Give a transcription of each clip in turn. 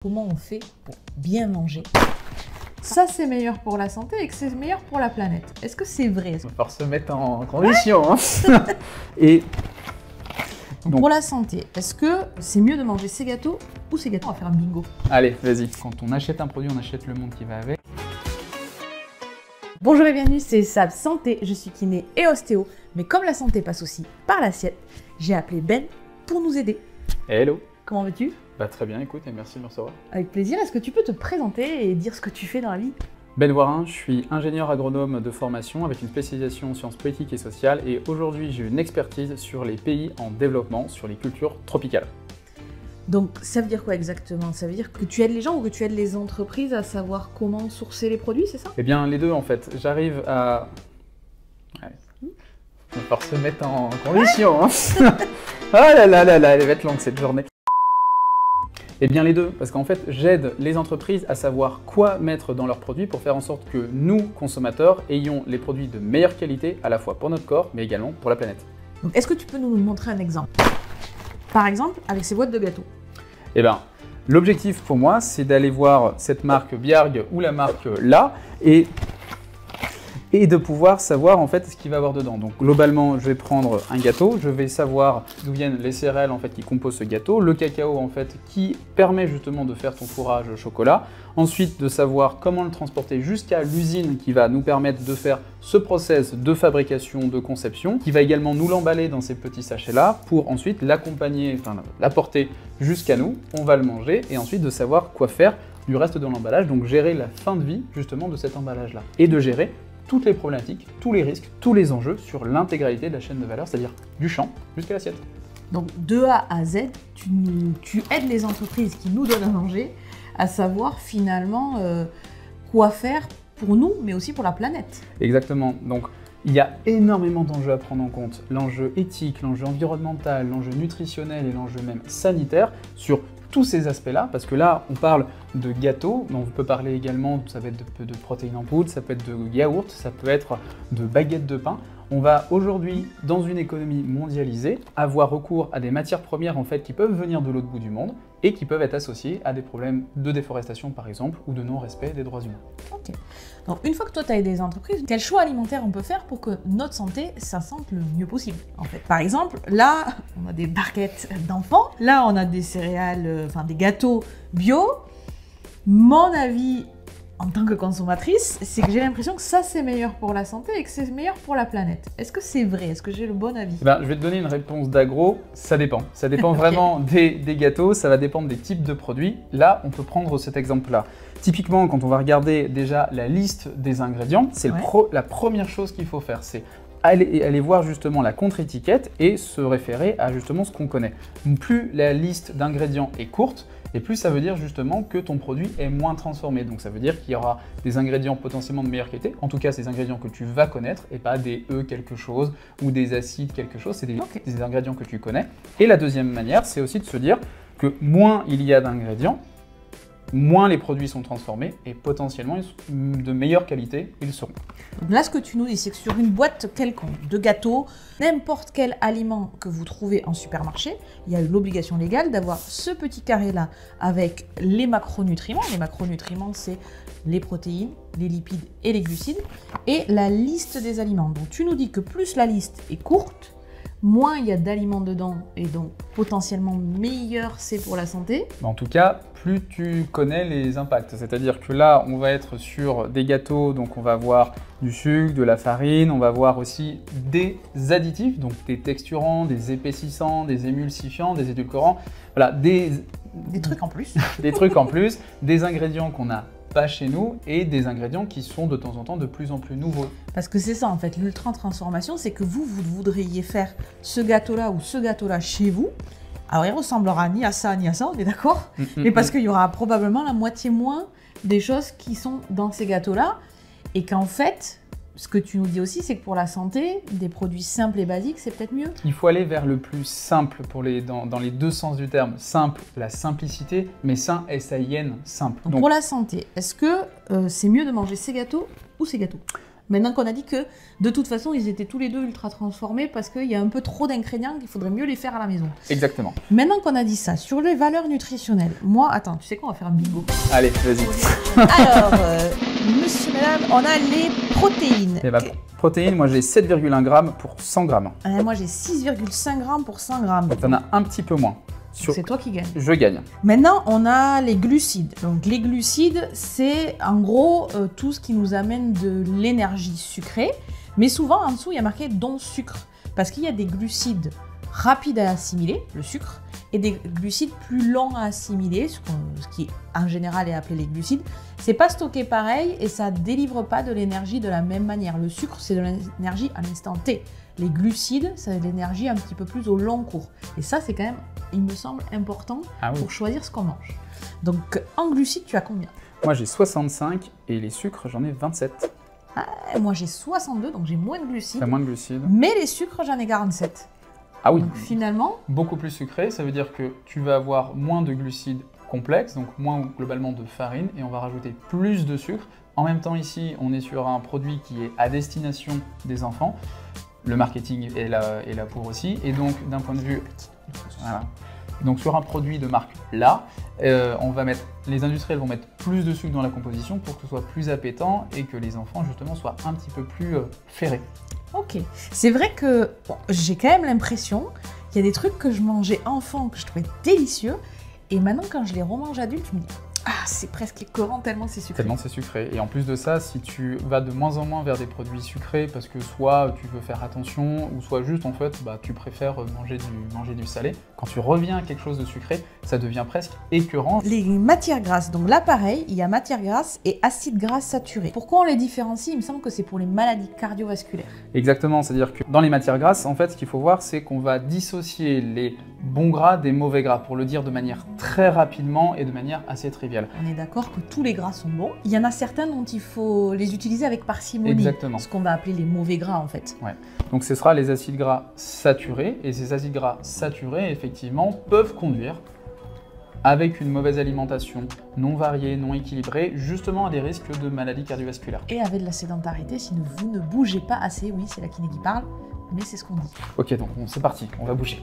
Comment on fait pour bien manger? Ça, c'est meilleur pour la santé et que c'est meilleur pour la planète. Est-ce que c'est vrai? Il va falloir se mettre en condition. Hein. Et donc, pour la santé, est-ce que c'est mieux de manger ces gâteaux ou ces gâteaux? On va faire un bingo. Allez, vas-y. Quand on achète un produit, on achète le monde qui va avec. Bonjour et bienvenue, c'est Sab Santé. Je suis kiné et ostéo. Mais comme la santé passe aussi par l'assiette, j'ai appelé Ben pour nous aider. Hello. Comment vas-tu? Bah, très bien, écoute, et merci de me recevoir. Avec plaisir. Est-ce que tu peux te présenter et dire ce que tu fais dans la vie? Ben Warin, je suis ingénieur agronome de formation avec une spécialisation en sciences politiques et sociales et aujourd'hui j'ai une expertise sur les pays en développement, sur les cultures tropicales. Donc ça veut dire quoi exactement? Ça veut dire que tu aides les gens ou que tu aides les entreprises à savoir comment sourcer les produits, c'est ça? Eh bien les deux en fait, j'arrive à... Ouais. On va falloir se mettre en condition. Hein. Ah là là là là, elle va être longue cette journée. Eh bien les deux, parce qu'en fait j'aide les entreprises à savoir quoi mettre dans leurs produits pour faire en sorte que nous, consommateurs, ayons les produits de meilleure qualité à la fois pour notre corps mais également pour la planète. Donc est-ce que tu peux nous montrer un exemple? Par exemple avec ces boîtes de gâteaux. Eh bien l'objectif pour moi c'est d'aller voir cette marque Biarg ou la marque là et de pouvoir savoir en fait ce qu'il va y avoir dedans. Donc globalement, je vais prendre un gâteau, je vais savoir d'où viennent les céréales en fait qui composent ce gâteau, le cacao en fait qui permet justement de faire ton fourrage au chocolat, ensuite de savoir comment le transporter jusqu'à l'usine qui va nous permettre de faire ce process de fabrication, de conception, qui va également nous l'emballer dans ces petits sachets là pour ensuite l'accompagner, enfin l'apporter jusqu'à nous, on va le manger et ensuite de savoir quoi faire du reste de l'emballage, donc gérer la fin de vie justement de cet emballage là et de gérer toutes les problématiques, tous les risques, tous les enjeux sur l'intégralité de la chaîne de valeur, c'est-à-dire du champ jusqu'à l'assiette. Donc de A à Z, tu aides les entreprises qui nous donnent à manger à savoir finalement quoi faire pour nous, mais aussi pour la planète. Exactement. Donc il y a énormément d'enjeux à prendre en compte. L'enjeu éthique, l'enjeu environnemental, l'enjeu nutritionnel et l'enjeu même sanitaire sur tous ces aspects-là, parce que là, on parle de gâteaux, mais on peut parler également, ça peut être de protéines en poudre, ça peut être de yaourt, ça peut être de baguettes de pain. On va aujourd'hui, dans une économie mondialisée, avoir recours à des matières premières en fait qui peuvent venir de l'autre bout du monde et qui peuvent être associées à des problèmes de déforestation par exemple ou de non-respect des droits humains. Ok. Donc une fois que toi tu as aidé des entreprises, quel choix alimentaire on peut faire pour que notre santé, ça sente le mieux possible en fait? Par exemple, là, on a des barquettes d'enfants, là on a des céréales, enfin des gâteaux bio. Mon avis, en tant que consommatrice, c'est que j'ai l'impression que ça c'est meilleur pour la santé et que c'est meilleur pour la planète. Est-ce que c'est vrai? Est-ce que j'ai le bon avis? Je vais te donner une réponse d'agro, ça dépend. Ça dépend okay. Vraiment des gâteaux, ça va dépendre des types de produits. Là, on peut prendre cet exemple-là. Typiquement, quand on va regarder déjà la liste des ingrédients, c'est la première chose qu'il faut faire, c'est aller voir justement la contre-étiquette et se référer à justement ce qu'on connaît. Plus la liste d'ingrédients est courte, et plus ça veut dire justement que ton produit est moins transformé. Donc ça veut dire qu'il y aura des ingrédients potentiellement de meilleure qualité, en tout cas ces ingrédients que tu vas connaître et pas des E quelque chose ou des acides quelque chose, c'est des ingrédients que tu connais. Et la deuxième manière, c'est aussi de se dire que moins il y a d'ingrédients, moins les produits sont transformés et potentiellement de meilleure qualité ils seront. Donc là, ce que tu nous dis, c'est que sur une boîte quelconque de gâteaux, n'importe quel aliment que vous trouvez en supermarché, il y a l'obligation légale d'avoir ce petit carré-là avec les macronutriments. Les macronutriments, c'est les protéines, les lipides et les glucides, et la liste des aliments. Donc tu nous dis que plus la liste est courte, moins il y a d'aliments dedans et donc potentiellement meilleur c'est pour la santé. En tout cas, plus tu connais les impacts. C'est-à-dire que là, on va être sur des gâteaux, donc on va avoir du sucre, de la farine, on va avoir aussi des additifs, donc des texturants, des épaississants, des émulsifiants, des édulcorants, voilà, des trucs en plus. Des trucs en plus, des ingrédients qu'on n'a pas chez nous et des ingrédients qui sont de temps en temps de plus en plus nouveaux. Parce que c'est ça en fait, l'ultra-transformation, c'est que vous voudriez faire ce gâteau-là ou ce gâteau-là chez vous. Alors il ressemblera ni à ça, on est d'accord? Mais parce qu'il y aura probablement la moitié moins des choses qui sont dans ces gâteaux-là. Et qu'en fait, ce que tu nous dis aussi, c'est que pour la santé, des produits simples et basiques, c'est peut-être mieux. Il faut aller vers le plus simple dans les deux sens du terme. Simple, la simplicité, mais sain, S-A-I-N, simple. Donc pour la santé, est-ce que c'est mieux de manger ces gâteaux ou ces gâteaux? Maintenant qu'on a dit que, de toute façon, ils étaient tous les deux ultra transformés parce qu'il y a un peu trop d'ingrédients qu'il faudrait mieux les faire à la maison. Exactement. Maintenant qu'on a dit ça, sur les valeurs nutritionnelles, moi, attends, tu sais quoi, on va faire un bingo. Allez, vas-y. Alors, monsieur, madame, on a les protéines. Et bah, protéines, moi j'ai 7,1 grammes pour 100 grammes. Moi, j'ai 6,5 grammes pour 100 grammes. Donc t'en as un petit peu moins. C'est toi qui gagne. Je gagne. Maintenant, on a les glucides. Donc, les glucides, c'est en gros tout ce qui nous amène de l'énergie sucrée. Mais souvent, en dessous, il y a marqué « dont sucre ». Parce qu'il y a des glucides rapides à assimiler, le sucre, et des glucides plus lents à assimiler, ce qui en général est appelé les glucides. C'est pas stocké pareil et ça délivre pas de l'énergie de la même manière. Le sucre, c'est de l'énergie à l'instant T. Les glucides, c'est de l'énergie un petit peu plus au long cours. Et ça, c'est quand même, il me semble, important pour choisir ce qu'on mange. Donc, en glucides, tu as combien? Moi, j'ai 65 et les sucres, j'en ai 27. Moi, j'ai 62, donc j'ai moins de glucides. T'as moins de glucides. Mais les sucres, j'en ai 47. Ah oui. Donc, finalement... Beaucoup plus sucré, ça veut dire que tu vas avoir moins de glucides complexes, donc moins globalement de farine, et on va rajouter plus de sucre. En même temps, ici, on est sur un produit qui est à destination des enfants. Le marketing est là pour aussi, et donc d'un point de vue... Voilà. Donc sur un produit de marque là, les industriels vont mettre plus de sucre dans la composition pour que ce soit plus appétant et que les enfants justement soient un petit peu plus ferrés. Ok, c'est vrai que j'ai quand même l'impression qu'il y a des trucs que je mangeais enfant que je trouvais délicieux et maintenant quand je les remange adulte, je me dis ah c'est presque écœurant tellement c'est sucré. Tellement c'est sucré. Et en plus de ça, si tu vas de moins en moins vers des produits sucrés parce que soit tu veux faire attention ou soit juste en fait tu préfères manger du salé, quand tu reviens à quelque chose de sucré, ça devient presque écœurant. Les matières grasses, donc là pareil, il y a matières grasses et acides gras saturés. Pourquoi on les différencie? Il me semble que c'est pour les maladies cardiovasculaires. Exactement, c'est-à-dire que dans les matières grasses, en fait, ce qu'il faut voir, c'est qu'on va dissocier les bons gras des mauvais gras, pour le dire de manière très rapidement et de manière assez triviale. On est d'accord que tous les gras sont bons. Il y en a certains dont il faut les utiliser avec parcimonie. Exactement. Ce qu'on va appeler les mauvais gras en fait. Ouais. Donc ce sera les acides gras saturés, et ces acides gras saturés, effectivement, peuvent conduire avec une mauvaise alimentation non variée, non équilibrée, justement à des risques de maladies cardiovasculaires. Et avec de la sédentarité, si vous ne bougez pas assez, oui, c'est la kiné qui parle, mais c'est ce qu'on dit. Ok, donc c'est parti, on va bouger.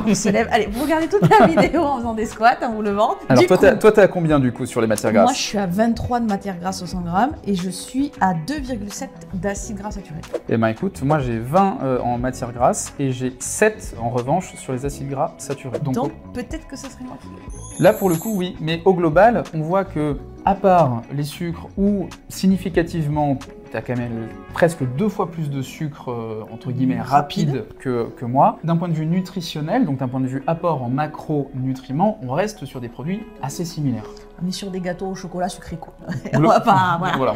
On se lève. Allez, vous regardez toute la vidéo en faisant des squats, en vous levant. Alors toi, t'es à combien du coup sur les matières grasses? Moi, je suis à 23 de matières grasses au 100 grammes et je suis à 2,7 d'acides gras saturés. Eh ben écoute, moi j'ai 20 en matières grasses et j'ai 7 en revanche sur les acides gras saturés. Donc peut-être que ce serait moi qui... Là pour le coup oui, mais au global, on voit que à part les sucres où significativement tu as quand même presque 2 fois plus de sucre entre guillemets rapide que moi. D'un point de vue nutritionnel, donc d'un point de vue apport en macronutriments, on reste sur des produits assez similaires. On est sur des gâteaux au chocolat sucré quoi. On va pas, voilà,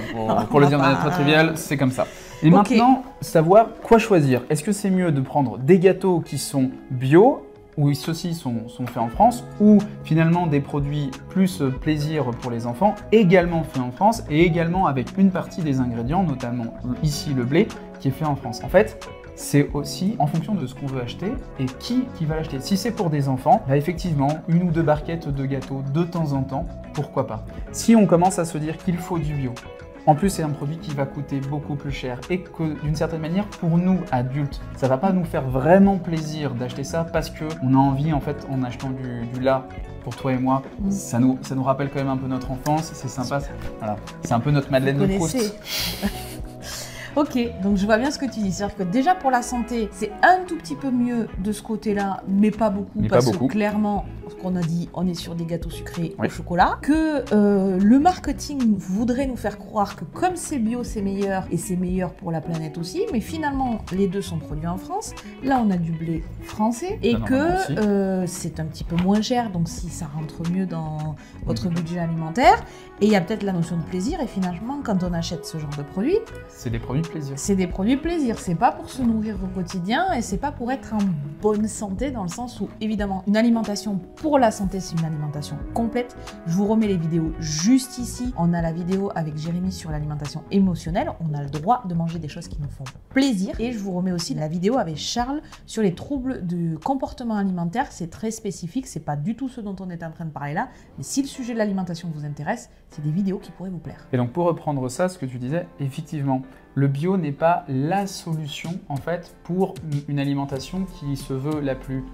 pour le dire de manière très triviale, c'est comme ça. Et maintenant, savoir quoi choisir. Est-ce que c'est mieux de prendre des gâteaux qui sont bio, où ceux-ci sont faits en France, ou finalement des produits plus plaisir pour les enfants, également faits en France, et également avec une partie des ingrédients, notamment ici le blé, qui est fait en France. En fait, c'est aussi en fonction de ce qu'on veut acheter et qui va l'acheter. Si c'est pour des enfants, effectivement, 1 ou 2 barquettes de gâteaux de temps en temps, pourquoi pas. Si on commence à se dire qu'il faut du bio, en plus, c'est un produit qui va coûter beaucoup plus cher et que d'une certaine manière, pour nous adultes, ça va pas nous faire vraiment plaisir d'acheter ça parce qu'on a envie, en fait, en achetant du lait pour toi et moi, ça nous rappelle quand même un peu notre enfance, c'est sympa, voilà. C'est un peu notre Madeleine de Proust. Ok, donc je vois bien ce que tu dis. C'est-à-dire que déjà pour la santé, c'est un tout petit peu mieux de ce côté-là, mais pas beaucoup. Parce que clairement, ce qu'on a dit, on est sur des gâteaux sucrés au chocolat. Que le marketing voudrait nous faire croire que comme c'est bio, c'est meilleur et c'est meilleur pour la planète aussi. Mais finalement, les deux sont produits en France. Là, on a du blé français et que c'est un petit peu moins cher. Donc si ça rentre mieux dans votre budget alimentaire. Et il y a peut-être la notion de plaisir. Et finalement, quand on achète ce genre de produits, c'est des produits plaisir. C'est des produits plaisir, c'est pas pour se nourrir au quotidien et c'est pas pour être en bonne santé dans le sens où évidemment une alimentation pour la santé c'est une alimentation complète. Je vous remets les vidéos juste ici. On a la vidéo avec Jérémy sur l'alimentation émotionnelle. On a le droit de manger des choses qui nous font plaisir et je vous remets aussi la vidéo avec Charles sur les troubles du comportement alimentaire. C'est très spécifique, c'est pas du tout ce dont on est en train de parler là, mais si le sujet de l'alimentation vous intéresse, c'est des vidéos qui pourraient vous plaire. Et donc pour reprendre ça, ce que tu disais, effectivement, le bio n'est pas la solution en fait pour une alimentation qui se veut la plus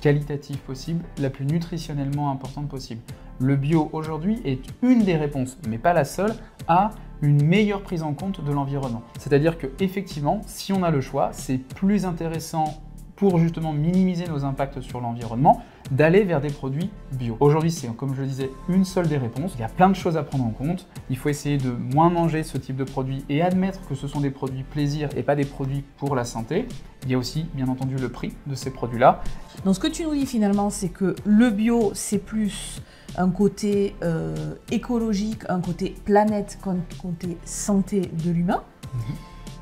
qualitative possible, la plus nutritionnellement importante possible. Le bio aujourd'hui est une des réponses, mais pas la seule, à une meilleure prise en compte de l'environnement. C'est-à-dire que effectivement, si on a le choix, c'est plus intéressant pour justement minimiser nos impacts sur l'environnement, d'aller vers des produits bio. Aujourd'hui, c'est, comme je le disais, une seule des réponses. Il y a plein de choses à prendre en compte. Il faut essayer de moins manger ce type de produits et admettre que ce sont des produits plaisir et pas des produits pour la santé. Il y a aussi, bien entendu, le prix de ces produits-là. Donc, ce que tu nous dis finalement, c'est que le bio, c'est plus un côté écologique, un côté planète, un côté santé de l'humain.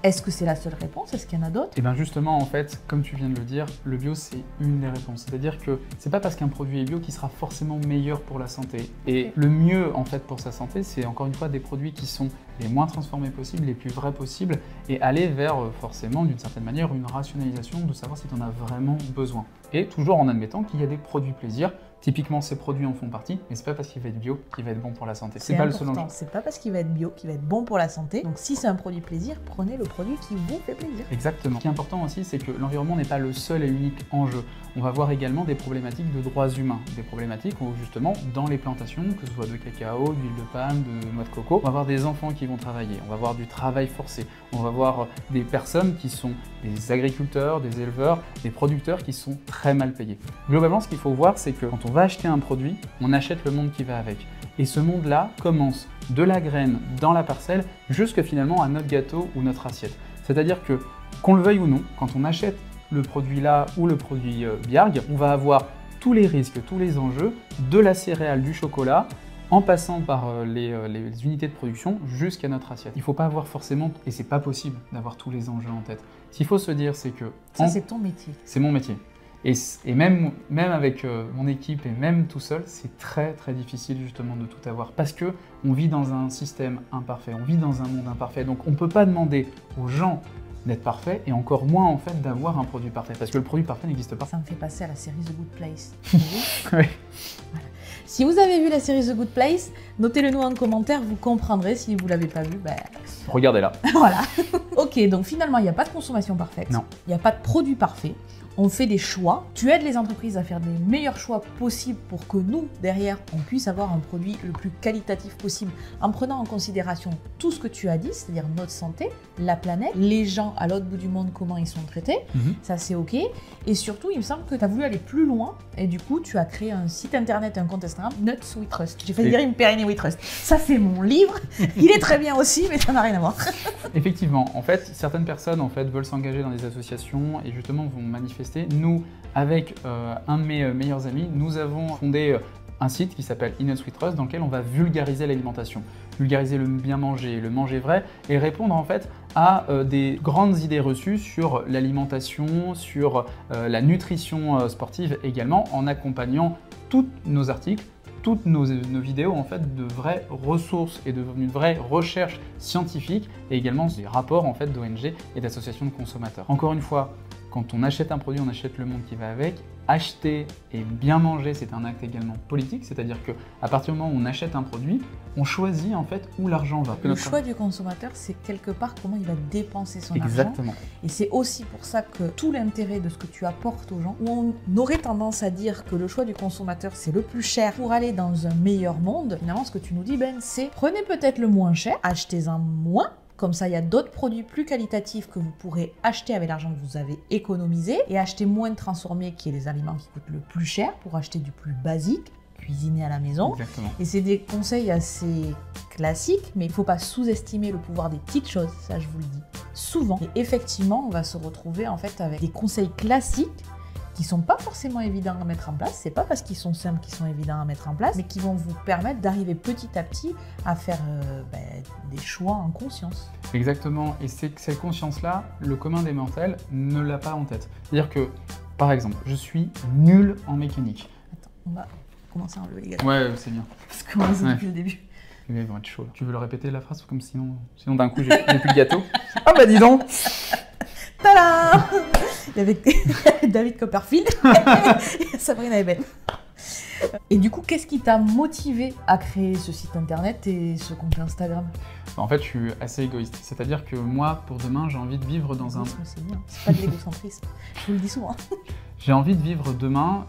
Est-ce que c'est la seule réponse? Est-ce qu'il y en a d'autres? Et bien justement, en fait, comme tu viens de le dire, le bio, c'est une des réponses. C'est-à-dire que c'est pas parce qu'un produit est bio qu'il sera forcément meilleur pour la santé. Et le mieux, en fait, pour sa santé, c'est encore une fois des produits qui sont les moins transformés possibles, les plus vrais possibles, et aller vers, forcément, d'une certaine manière, une rationalisation de savoir si tu en as vraiment besoin. Et toujours en admettant qu'il y a des produits plaisir. Typiquement, ces produits en font partie, mais c'est pas parce qu'il va être bio qu'il va être bon pour la santé. C'est pas le seul enjeu. C'est pas parce qu'il va être bio qu'il va être bon pour la santé. Donc si c'est un produit plaisir, prenez le produit qui vous fait plaisir. Exactement. Ce qui est important aussi, c'est que l'environnement n'est pas le seul et unique enjeu. On va voir également des problématiques de droits humains, des problématiques où justement dans les plantations, que ce soit de cacao, d'huile de palme, de noix de coco, on va avoir des enfants qui vont travailler, on va avoir du travail forcé, on va avoir des personnes qui sont des agriculteurs, des éleveurs, des producteurs qui sont très mal payés. Globalement, ce qu'il faut voir, c'est que quand on va acheter un produit, on achète le monde qui va avec. Et ce monde-là commence de la graine dans la parcelle jusque finalement à notre gâteau ou notre assiette. C'est-à-dire que, qu'on le veuille ou non, quand on achète le produit là ou le produit Biarg, on va avoir tous les risques, tous les enjeux, de la céréale, du chocolat, en passant par les unités de production jusqu'à notre assiette. Il ne faut pas avoir forcément, et c'est pas possible d'avoir tous les enjeux en tête. Ce qu'il faut se dire, c'est que... Ça, c'est ton métier. C'est mon métier. Et même avec mon équipe et même tout seul, c'est très très difficile justement de tout avoir parce que on vit dans un système imparfait, on vit dans un monde imparfait. Donc on ne peut pas demander aux gens d'être parfaits et encore moins en fait d'avoir un produit parfait parce que le produit parfait n'existe pas. Ça me fait passer à la série The Good Place. Oui. Voilà. Si vous avez vu la série The Good Place, notez-le nous en commentaire, vous comprendrez. Si vous ne l'avez pas vu, regardez-la. Voilà. Ok, donc finalement, il n'y a pas de consommation parfaite. Non. Il n'y a pas de produit parfait. On fait des choix. Tu aides les entreprises à faire des meilleurs choix possibles pour que nous, derrière, on puisse avoir un produit le plus qualitatif possible en prenant en considération tout ce que tu as dit, c'est-à-dire notre santé, la planète, les gens à l'autre bout du monde, comment ils sont traités. Ça, c'est OK. Et surtout, il me semble que tu as voulu aller plus loin et du coup, tu as créé un site internet et un compte Instagram, Nuts We Trust. J'ai failli dire Imperial We Trust. Ça, c'est mon livre. Il est très bien aussi, mais ça n'a rien à voir. Effectivement, en fait, certaines personnes en fait, veulent s'engager dans des associations et justement vont manifester. Nous, avec un de mes meilleurs amis, nous avons fondé un site qui s'appelle Nuts We Trust dans lequel on va vulgariser l'alimentation, vulgariser le bien manger, le manger vrai et répondre en fait à des grandes idées reçues sur l'alimentation, sur la nutrition sportive également en accompagnant tous nos articles, toutes nos vidéos en fait de vraies ressources et d'une vraie recherche scientifique et également des rapports en fait d'ONG et d'associations de consommateurs. Encore une fois, quand on achète un produit, on achète le monde qui va avec. Acheter et bien manger, c'est un acte également politique, c'est-à-dire qu'à partir du moment où on achète un produit, on choisit en fait où l'argent va. Le choix du consommateur, c'est quelque part comment il va dépenser son argent. Exactement. Et c'est aussi pour ça que tout l'intérêt de ce que tu apportes aux gens, où on aurait tendance à dire que le choix du consommateur, c'est le plus cher pour aller dans un meilleur monde. Finalement, ce que tu nous dis, Ben, c'est prenez peut-être le moins cher, achetez-en moins. Comme ça, il y a d'autres produits plus qualitatifs que vous pourrez acheter avec l'argent que vous avez économisé et acheter moins de transformés qui est les aliments qui coûtent le plus cher pour acheter du plus basique, cuisiner à la maison. Exactement. Et c'est des conseils assez classiques, mais il ne faut pas sous-estimer le pouvoir des petites choses, ça je vous le dis souvent. Et effectivement, on va se retrouver en fait avec des conseils classiques qui sont pas forcément évidents à mettre en place. C'est pas parce qu'ils sont simples qu'ils sont évidents à mettre en place, mais qui vont vous permettre d'arriver petit à petit à faire des choix en conscience. Exactement. Et c'est que cette conscience-là, le commun des mortels ne l'a pas en tête. C'est-à-dire que, par exemple, je suis nul en mécanique. Attends, on va commencer à enlever les gâteaux. Ouais, c'est bien. Parce qu'on commence depuis le début. Ils vont être chauds. Tu veux le répéter la phrase comme sinon d'un coup j'ai plus de gâteau. Ah bah dis donc. Tada! Il y avait David Copperfield et Sabrina Eben. Et du coup, qu'est-ce qui t'a motivé à créer ce site internet et ce compte Instagram? En fait, je suis assez égoïste. C'est-à-dire que moi, pour demain, j'ai envie de vivre dans un... C'est bien, c'est pas de l'égocentrisme. Je vous le dis souvent. J'ai envie de vivre demain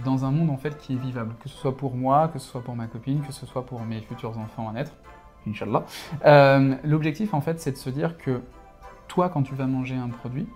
dans un monde en fait qui est vivable, que ce soit pour moi, que ce soit pour ma copine, que ce soit pour mes futurs enfants à naître, Inch'Allah. L'objectif en fait, c'est de se dire que toi, quand tu vas manger un produit,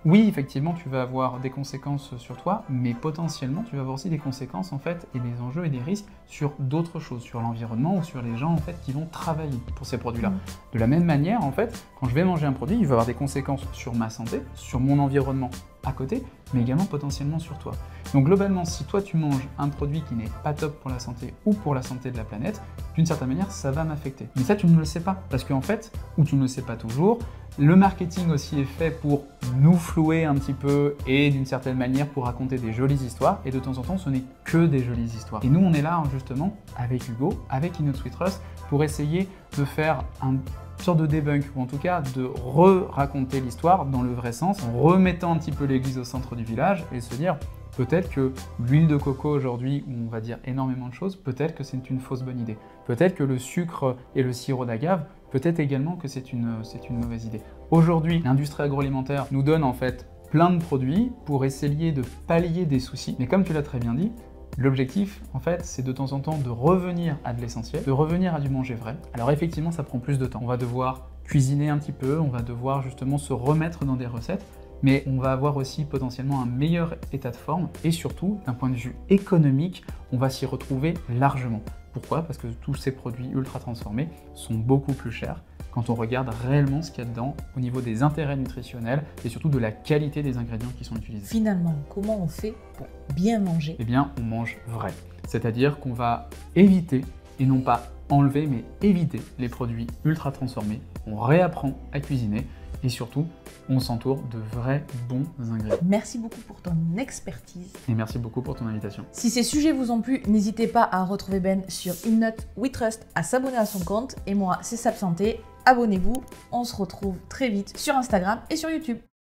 oui, effectivement, tu vas avoir des conséquences sur toi, mais potentiellement, tu vas avoir aussi des conséquences en fait et des enjeux et des risques sur d'autres choses, sur l'environnement ou sur les gens en fait qui vont travailler pour ces produits-là. De la même manière, en fait, quand je vais manger un produit, il va avoir des conséquences sur ma santé, sur mon environnement à côté, mais également potentiellement sur toi. Donc globalement, si toi tu manges un produit qui n'est pas top pour la santé ou pour la santé de la planète, d'une certaine manière, ça va m'affecter. Mais ça, tu ne le sais pas, parce qu'en fait, ou tu ne le sais pas toujours, le marketing aussi est fait pour nous flouer un petit peu et d'une certaine manière pour raconter des jolies histoires, et de temps en temps, ce n'est que des jolies histoires. Et nous, on est là justement avec Hugo, avec Innate Sweet Trust, pour essayer de faire une sorte de debunk, ou en tout cas de re-raconter l'histoire dans le vrai sens, en remettant un petit peu l'église au centre du village et se dire peut-être que l'huile de coco aujourd'hui, où on va dire énormément de choses, peut-être que c'est une fausse bonne idée. Peut-être que le sucre et le sirop d'agave, peut-être également que c'est une mauvaise idée. Aujourd'hui, l'industrie agroalimentaire nous donne en fait plein de produits pour essayer de pallier des soucis, mais comme tu l'as très bien dit, l'objectif, en fait, c'est de temps en temps de revenir à de l'essentiel, de revenir à du manger vrai. Alors effectivement, ça prend plus de temps. On va devoir cuisiner un petit peu, on va devoir justement se remettre dans des recettes, mais on va avoir aussi potentiellement un meilleur état de forme et surtout, d'un point de vue économique, on va s'y retrouver largement. Pourquoi? Parce que tous ces produits ultra transformés sont beaucoup plus chers quand on regarde réellement ce qu'il y a dedans au niveau des intérêts nutritionnels et surtout de la qualité des ingrédients qui sont utilisés. Finalement, comment on fait pour bien manger? Eh bien, on mange vrai. C'est-à-dire qu'on va éviter, et non pas enlever, mais éviter les produits ultra transformés. On réapprend à cuisiner et surtout, on s'entoure de vrais bons ingrédients. Merci beaucoup pour ton expertise. Et merci beaucoup pour ton invitation. Si ces sujets vous ont plu, n'hésitez pas à retrouver Ben sur Innate Sweet Trust, à s'abonner à son compte. Et moi, c'est Sab Santé. Abonnez-vous. On se retrouve très vite sur Instagram et sur YouTube.